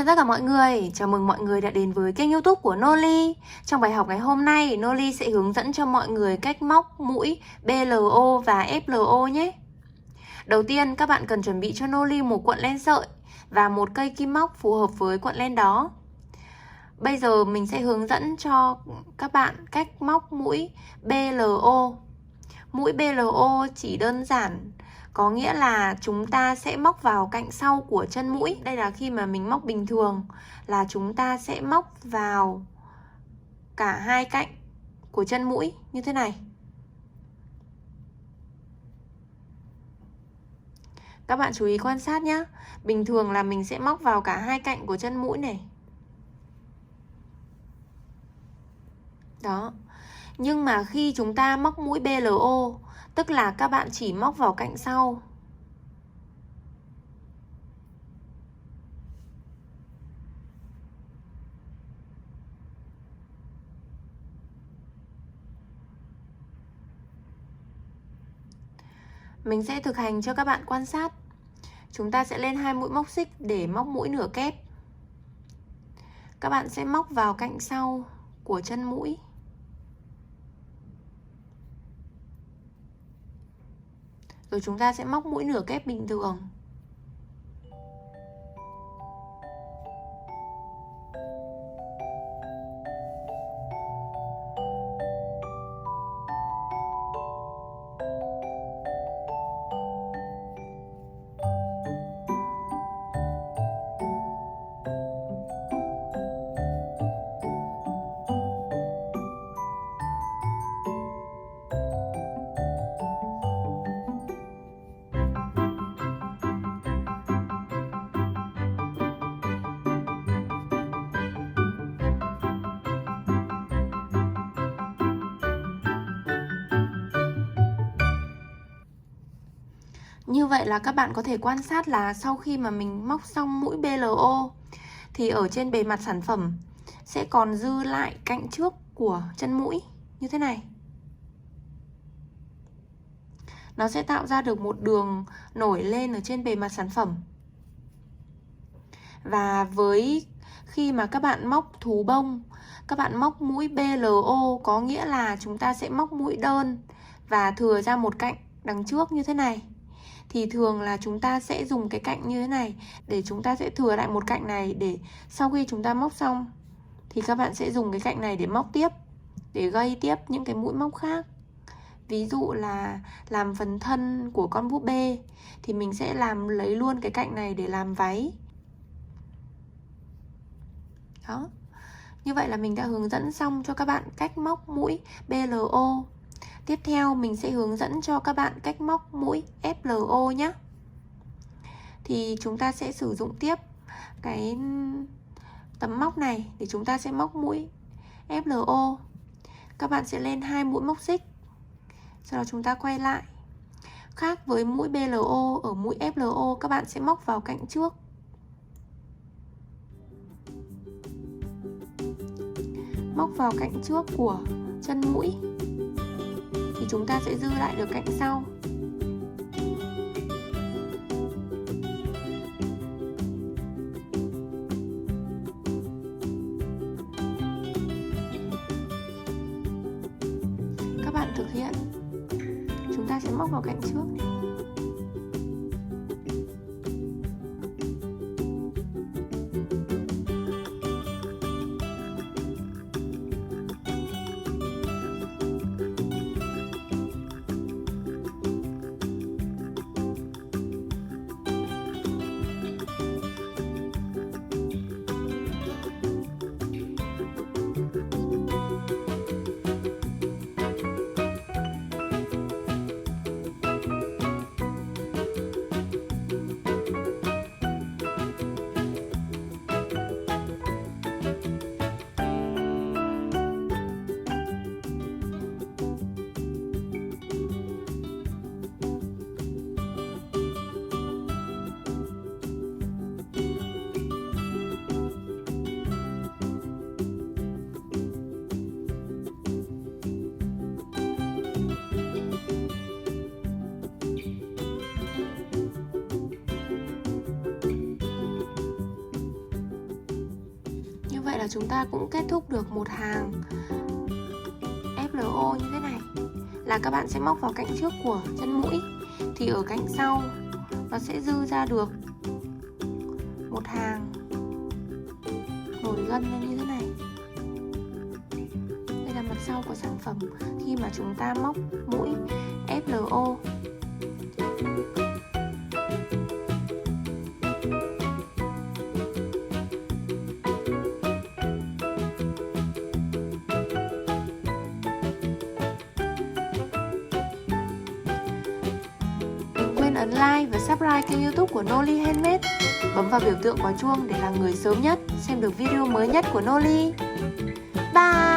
chào tất cả mọi người, chào mừng mọi người đã đến với kênh YouTube của Noli. Trong bài học ngày hôm nay, Noli sẽ hướng dẫn cho mọi người cách móc mũi BLO và FLO nhé. Đầu tiên, các bạn cần chuẩn bị cho Noli một cuộn len sợi và một cây kim móc phù hợp với cuộn len đó. Bây giờ mình sẽ hướng dẫn cho các bạn cách móc mũi BLO. Mũi BLO chỉ đơn giản có nghĩa là chúng ta sẽ móc vào cạnh sau của chân mũi. Đây là khi mà mình móc bình thường là chúng ta sẽ móc vào cả hai cạnh của chân mũi như thế này. Các bạn chú ý quan sát nhé. Bình thường là mình sẽ móc vào cả hai cạnh của chân mũi này. Đó. Nhưng mà khi chúng ta móc mũi BLO, tức là các bạn chỉ móc vào cạnh sau. Mình sẽ thực hành cho các bạn quan sát. Chúng ta sẽ lên 2 mũi móc xích để móc mũi nửa kép. Các bạn sẽ móc vào cạnh sau của chân mũi. Rồi chúng ta sẽ móc mũi nửa kép bình thường. Như vậy là các bạn có thể quan sát là sau khi mà mình móc xong mũi BLO thì ở trên bề mặt sản phẩm sẽ còn dư lại cạnh trước của chân mũi như thế này. Nó sẽ tạo ra được một đường nổi lên ở trên bề mặt sản phẩm. Và với khi mà các bạn móc thú bông, các bạn móc mũi BLO có nghĩa là chúng ta sẽ móc mũi đơn và thừa ra một cạnh đằng trước như thế này. Thì thường là chúng ta sẽ dùng cái cạnh như thế này để chúng ta sẽ thừa lại một cạnh này, để sau khi chúng ta móc xong thì các bạn sẽ dùng cái cạnh này để móc tiếp, để gây tiếp những cái mũi móc khác. Ví dụ là làm phần thân của con búp bê thì mình sẽ lấy luôn cái cạnh này để làm váy. Đó. Như vậy là mình đã hướng dẫn xong cho các bạn cách móc mũi BLO. Tiếp theo mình sẽ hướng dẫn cho các bạn cách móc mũi FLO nhé. Thì chúng ta sẽ sử dụng tiếp cái tấm móc này để chúng ta sẽ móc mũi FLO. Các bạn sẽ lên 2 mũi móc xích, sau đó chúng ta quay lại. Khác với mũi BLO, ở mũi FLO các bạn sẽ móc vào cạnh trước. Móc vào cạnh trước của chân mũi thì chúng ta sẽ dư lại được cạnh sau. Các bạn thực hiện. Chúng ta sẽ móc vào cạnh trước này. là chúng ta cũng kết thúc được một hàng FLO như thế này. Là các bạn sẽ móc vào cạnh trước của chân mũi, thì ở cạnh sau nó sẽ dư ra được một hàng nổi gân lên như thế này. Đây là mặt sau của sản phẩm khi mà chúng ta móc mũi FLO. Ấn like và subscribe kênh YouTube của Noli Handmade. Bấm vào biểu tượng quả chuông để là người sớm nhất xem được video mới nhất của Noli. Bye!